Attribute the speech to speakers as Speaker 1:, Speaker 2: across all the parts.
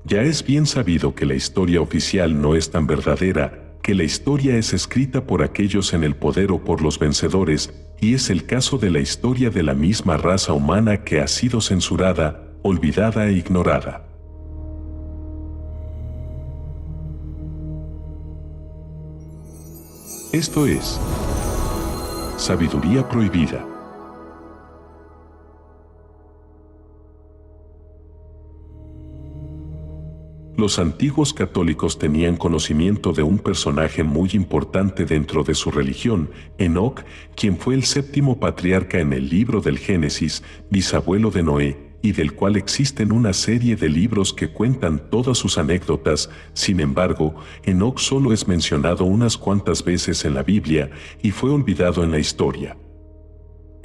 Speaker 1: Ya es bien sabido que la historia oficial no es tan verdadera, que la historia es escrita por aquellos en el poder o por los vencedores, y es el caso de la historia de la misma raza humana que ha sido censurada, olvidada e ignorada. Esto es Sabiduría Prohibida. Los antiguos católicos tenían conocimiento de un personaje muy importante dentro de su religión, Enoc, quien fue el séptimo patriarca en el libro del Génesis, bisabuelo de Noé, y del cual existen una serie de libros que cuentan todas sus anécdotas. Sin embargo, Enoc solo es mencionado unas cuantas veces en la Biblia y fue olvidado en la historia.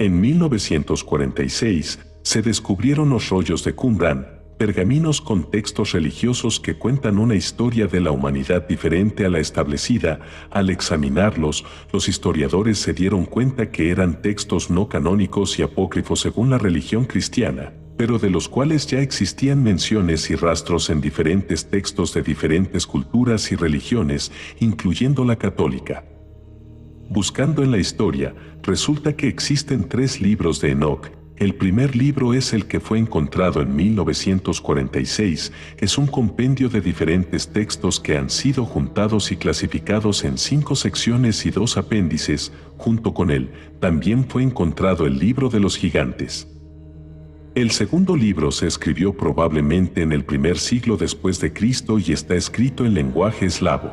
Speaker 1: En 1946, se descubrieron los rollos de Qumran, pergaminos con textos religiosos que cuentan una historia de la humanidad diferente a la establecida. Al examinarlos, los historiadores se dieron cuenta que eran textos no canónicos y apócrifos según la religión cristiana, pero de los cuales ya existían menciones y rastros en diferentes textos de diferentes culturas y religiones, incluyendo la católica. Buscando en la historia, resulta que existen 3 libros de Enoc. El primer libro es el que fue encontrado en 1946, es un compendio de diferentes textos que han sido juntados y clasificados en 5 secciones y 2 apéndices. Junto con él, también fue encontrado el libro de los gigantes. El segundo libro se escribió probablemente en el primer siglo después de Cristo y está escrito en lenguaje eslavo.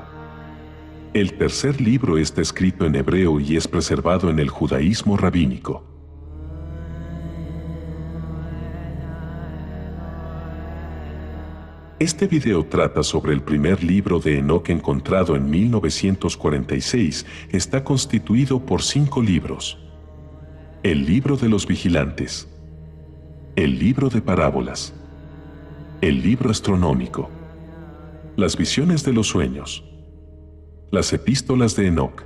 Speaker 1: El tercer libro está escrito en hebreo y es preservado en el judaísmo rabínico. Este video trata sobre el primer libro de Enoc encontrado en 1946. Está constituido por 5 libros. El libro de los vigilantes. El libro de parábolas. El libro astronómico. Las visiones de los sueños. Las epístolas de Enoc.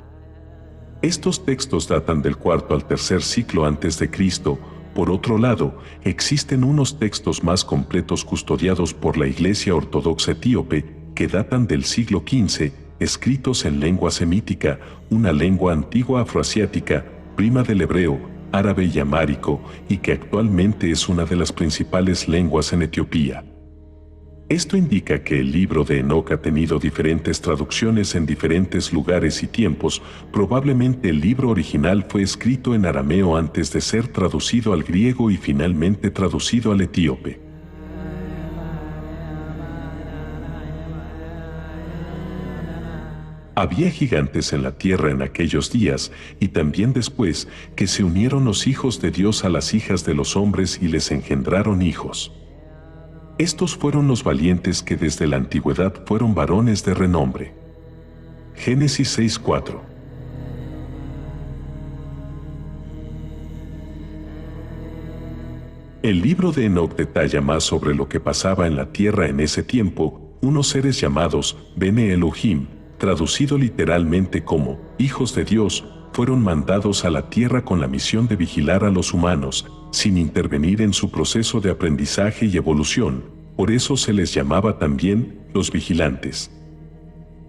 Speaker 1: Estos textos datan del IV al III siglo antes de Cristo. Por otro lado, existen unos textos más completos custodiados por la Iglesia Ortodoxa Etíope, que datan del siglo XV, escritos en lengua semítica, una lengua antigua afroasiática, prima del hebreo, árabe y amárico, y que actualmente es una de las principales lenguas en Etiopía. Esto indica que el libro de Enoc ha tenido diferentes traducciones en diferentes lugares y tiempos. Probablemente el libro original fue escrito en arameo antes de ser traducido al griego y finalmente traducido al etíope. Había gigantes en la tierra en aquellos días, y también después, que se unieron los hijos de Dios a las hijas de los hombres y les engendraron hijos. Estos fueron los valientes que desde la antigüedad fueron varones de renombre. Génesis 6:4. El libro de Enoc detalla más sobre lo que pasaba en la tierra en ese tiempo. Unos seres llamados Bene Elohim, traducido literalmente como hijos de Dios, fueron mandados a la tierra con la misión de vigilar a los humanos, sin intervenir en su proceso de aprendizaje y evolución. Por eso se les llamaba también los vigilantes.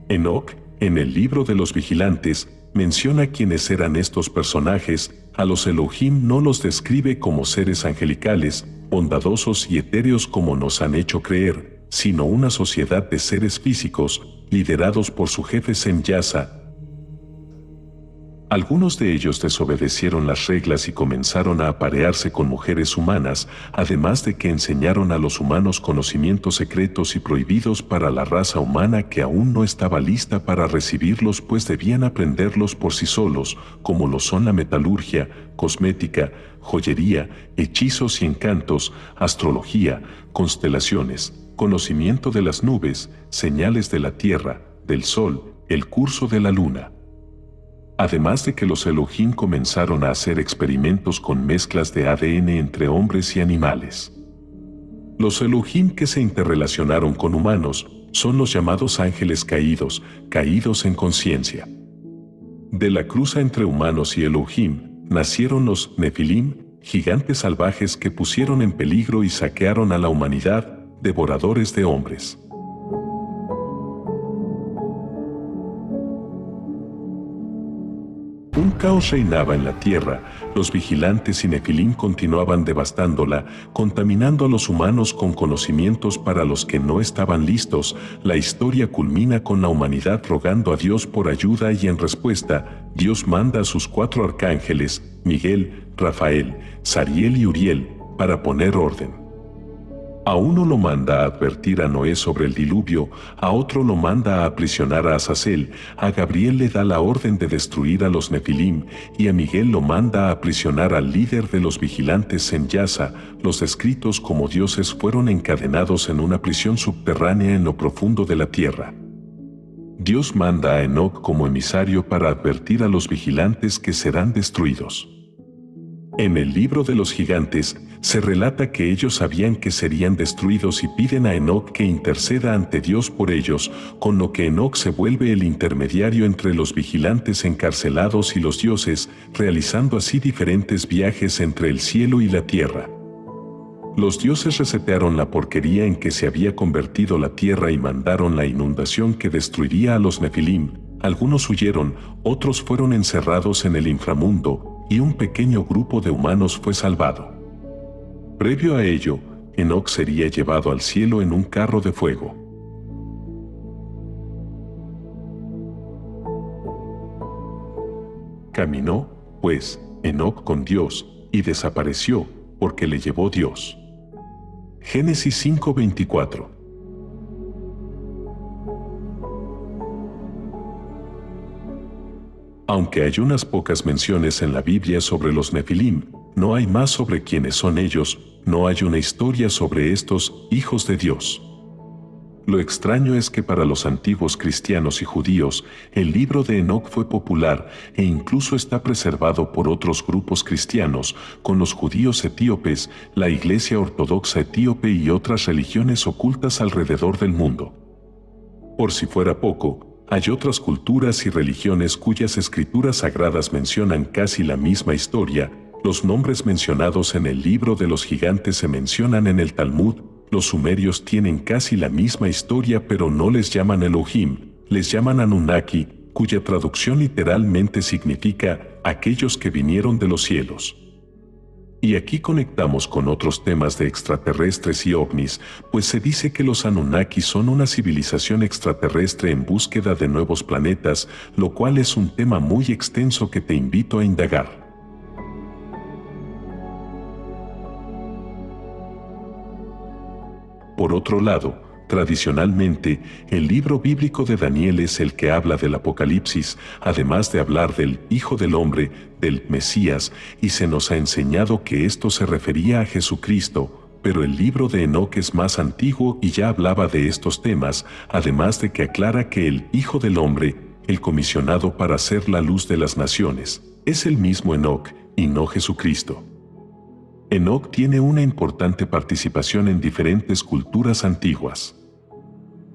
Speaker 1: Enoc, en el libro de los vigilantes, menciona quiénes eran estos personajes. A los Elohim no los describe como seres angelicales, bondadosos y etéreos como nos han hecho creer, sino una sociedad de seres físicos, liderados por su jefe Sem-Yasa. Algunos de ellos desobedecieron las reglas y comenzaron a aparearse con mujeres humanas, además de que enseñaron a los humanos conocimientos secretos y prohibidos para la raza humana que aún no estaba lista para recibirlos, pues debían aprenderlos por sí solos, como lo son la metalurgia, cosmética, joyería, hechizos y encantos, astrología, constelaciones, conocimiento de las nubes, señales de la tierra, del sol, el curso de la luna. Además de que los Elohim comenzaron a hacer experimentos con mezclas de ADN entre hombres y animales. Los Elohim que se interrelacionaron con humanos son los llamados ángeles caídos, caídos en conciencia. De la cruza entre humanos y Elohim nacieron los Nefilim, gigantes salvajes que pusieron en peligro y saquearon a la humanidad, devoradores de hombres. caos reinaba en la tierra, los vigilantes y Nefilim continuaban devastándola, contaminando a los humanos con conocimientos para los que no estaban listos. La historia culmina con la humanidad rogando a Dios por ayuda y en respuesta, Dios manda a sus 4 arcángeles, Miguel, Rafael, Sariel y Uriel, para poner orden. A uno lo manda a advertir a Noé sobre el diluvio, a otro lo manda a aprisionar a Azazel, a Gabriel le da la orden de destruir a los Nefilim, y a Miguel lo manda a aprisionar al líder de los vigilantes en Yaza. Los descritos como dioses fueron encadenados en una prisión subterránea en lo profundo de la tierra. Dios manda a Enoc como emisario para advertir a los vigilantes que serán destruidos. En el libro de los gigantes, se relata que ellos sabían que serían destruidos y piden a Enoc que interceda ante Dios por ellos, con lo que Enoc se vuelve el intermediario entre los vigilantes encarcelados y los dioses, realizando así diferentes viajes entre el cielo y la tierra. Los dioses resetearon la porquería en que se había convertido la tierra y mandaron la inundación que destruiría a los Nefilim. Algunos huyeron, otros fueron encerrados en el inframundo, y un pequeño grupo de humanos fue salvado. Previo a ello, Enoc sería llevado al cielo en un carro de fuego. Caminó, pues, Enoc con Dios, y desapareció, porque le llevó Dios. Génesis 5:24. Aunque hay unas pocas menciones en la Biblia sobre los Nefilim, no hay más sobre quiénes son ellos, no hay una historia sobre estos hijos de Dios. Lo extraño es que para los antiguos cristianos y judíos, el libro de Enoc fue popular e incluso está preservado por otros grupos cristianos, con los judíos etíopes, la Iglesia Ortodoxa Etíope y otras religiones ocultas alrededor del mundo. Por si fuera poco, hay otras culturas y religiones cuyas escrituras sagradas mencionan casi la misma historia. Los nombres mencionados en el libro de los gigantes se mencionan en el Talmud. Los sumerios tienen casi la misma historia pero no les llaman Elohim, les llaman Anunnaki, cuya traducción literalmente significa aquellos que vinieron de los cielos. Y aquí conectamos con otros temas de extraterrestres y ovnis, pues se dice que los Anunnaki son una civilización extraterrestre en búsqueda de nuevos planetas, lo cual es un tema muy extenso que te invito a indagar. Por otro lado, tradicionalmente, el libro bíblico de Daniel es el que habla del Apocalipsis, además de hablar del Hijo del Hombre, del Mesías, y se nos ha enseñado que esto se refería a Jesucristo, pero el libro de Enoc es más antiguo y ya hablaba de estos temas, además de que aclara que el Hijo del Hombre, el comisionado para ser la luz de las naciones, es el mismo Enoc, y no Jesucristo. Enoc tiene una importante participación en diferentes culturas antiguas.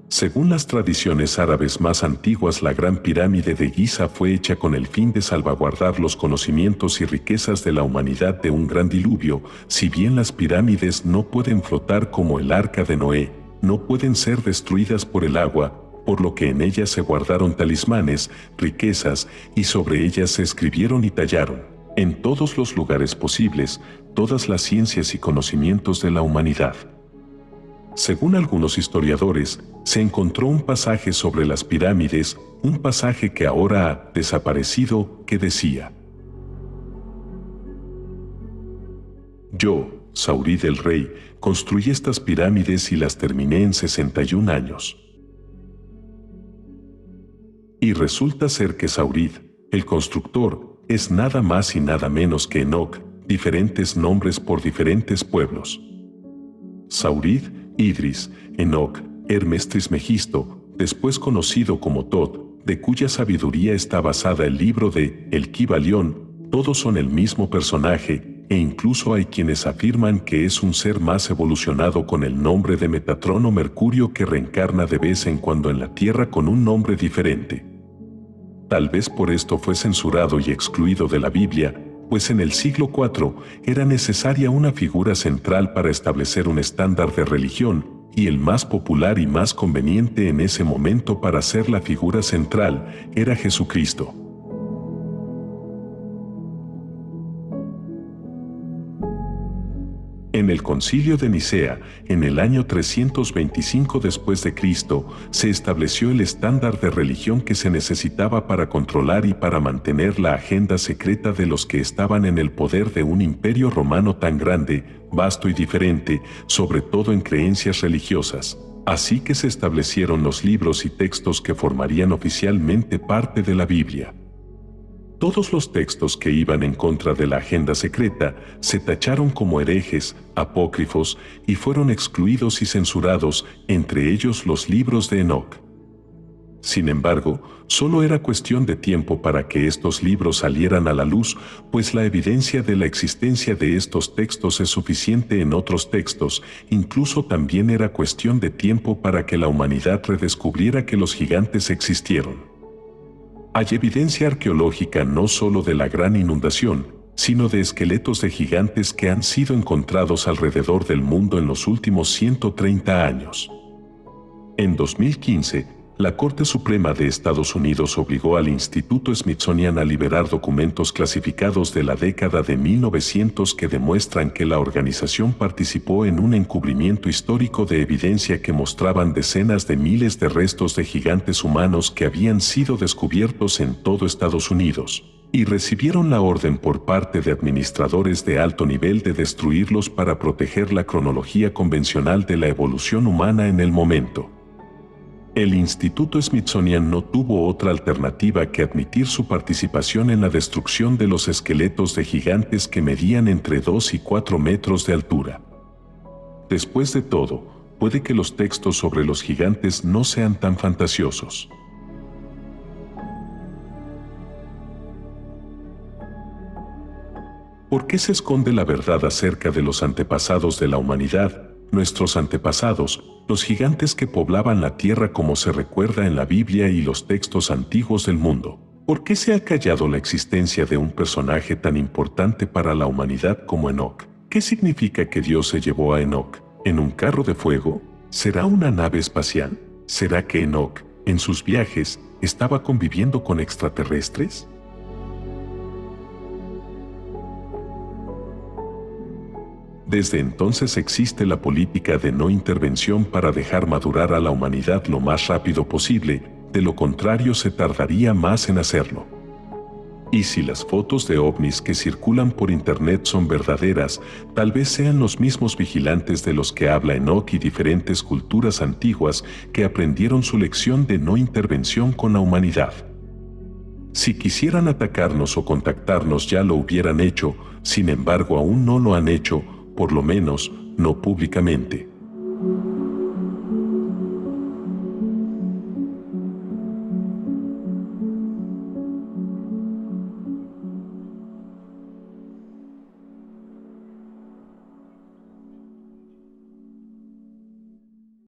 Speaker 1: Según las tradiciones árabes más antiguas, la Gran Pirámide de Giza fue hecha con el fin de salvaguardar los conocimientos y riquezas de la humanidad de un gran diluvio. Si bien las pirámides no pueden flotar como el Arca de Noé, no pueden ser destruidas por el agua, por lo que en ellas se guardaron talismanes, riquezas, y sobre ellas se escribieron y tallaron, en todos los lugares posibles, todas las ciencias y conocimientos de la humanidad. Según algunos historiadores, se encontró un pasaje sobre las pirámides, un pasaje que ahora ha desaparecido, que decía: Yo, Saurid el rey, construí estas pirámides y las terminé en 61 años. Y resulta ser que Saurid, el constructor, es nada más y nada menos que Enoc, diferentes nombres por diferentes pueblos. Saurid, Idris, Enoc, Hermes Trismegisto, después conocido como Tot, de cuya sabiduría está basada el libro de El Kibalión, todos son el mismo personaje, e incluso hay quienes afirman que es un ser más evolucionado con el nombre de Metatron o Mercurio que reencarna de vez en cuando en la Tierra con un nombre diferente. Tal vez por esto fue censurado y excluido de la Biblia, pues en el siglo IV era necesaria una figura central para establecer un estándar de religión, y el más popular y más conveniente en ese momento para ser la figura central era Jesucristo. En el Concilio de Nicea, en el año 325 después de Cristo, se estableció el estándar de religión que se necesitaba para controlar y para mantener la agenda secreta de los que estaban en el poder de un imperio romano tan grande, vasto y diferente, sobre todo en creencias religiosas. Así que se establecieron los libros y textos que formarían oficialmente parte de la Biblia. Todos los textos que iban en contra de la agenda secreta se tacharon como herejes, apócrifos y fueron excluidos y censurados, entre ellos los libros de Enoc. Sin embargo, solo era cuestión de tiempo para que estos libros salieran a la luz, pues la evidencia de la existencia de estos textos es suficiente en otros textos, incluso también era cuestión de tiempo para que la humanidad redescubriera que los gigantes existieron. Hay evidencia arqueológica no solo de la gran inundación, sino de esqueletos de gigantes que han sido encontrados alrededor del mundo en los últimos 130 años. En 2015, la Corte Suprema de Estados Unidos obligó al Instituto Smithsonian a liberar documentos clasificados de la década de 1900 que demuestran que la organización participó en un encubrimiento histórico de evidencia que mostraban decenas de miles de restos de gigantes humanos que habían sido descubiertos en todo Estados Unidos, y recibieron la orden por parte de administradores de alto nivel de destruirlos para proteger la cronología convencional de la evolución humana en el momento. El Instituto Smithsonian no tuvo otra alternativa que admitir su participación en la destrucción de los esqueletos de gigantes que medían entre 2 y 4 metros de altura. Después de todo, puede que los textos sobre los gigantes no sean tan fantasiosos. ¿Por qué se esconde la verdad acerca de los antepasados de la humanidad? Nuestros antepasados, los gigantes que poblaban la tierra como se recuerda en la Biblia y los textos antiguos del mundo. ¿Por qué se ha callado la existencia de un personaje tan importante para la humanidad como Enoc? ¿Qué significa que Dios se llevó a Enoc en un carro de fuego? ¿Será una nave espacial? ¿Será que Enoc, en sus viajes, estaba conviviendo con extraterrestres? Desde entonces existe la política de no intervención para dejar madurar a la humanidad lo más rápido posible, de lo contrario se tardaría más en hacerlo. Y si las fotos de ovnis que circulan por internet son verdaderas, tal vez sean los mismos vigilantes de los que habla Enoc y diferentes culturas antiguas que aprendieron su lección de no intervención con la humanidad. Si quisieran atacarnos o contactarnos ya lo hubieran hecho, sin embargo aún no lo han hecho, por lo menos, no públicamente.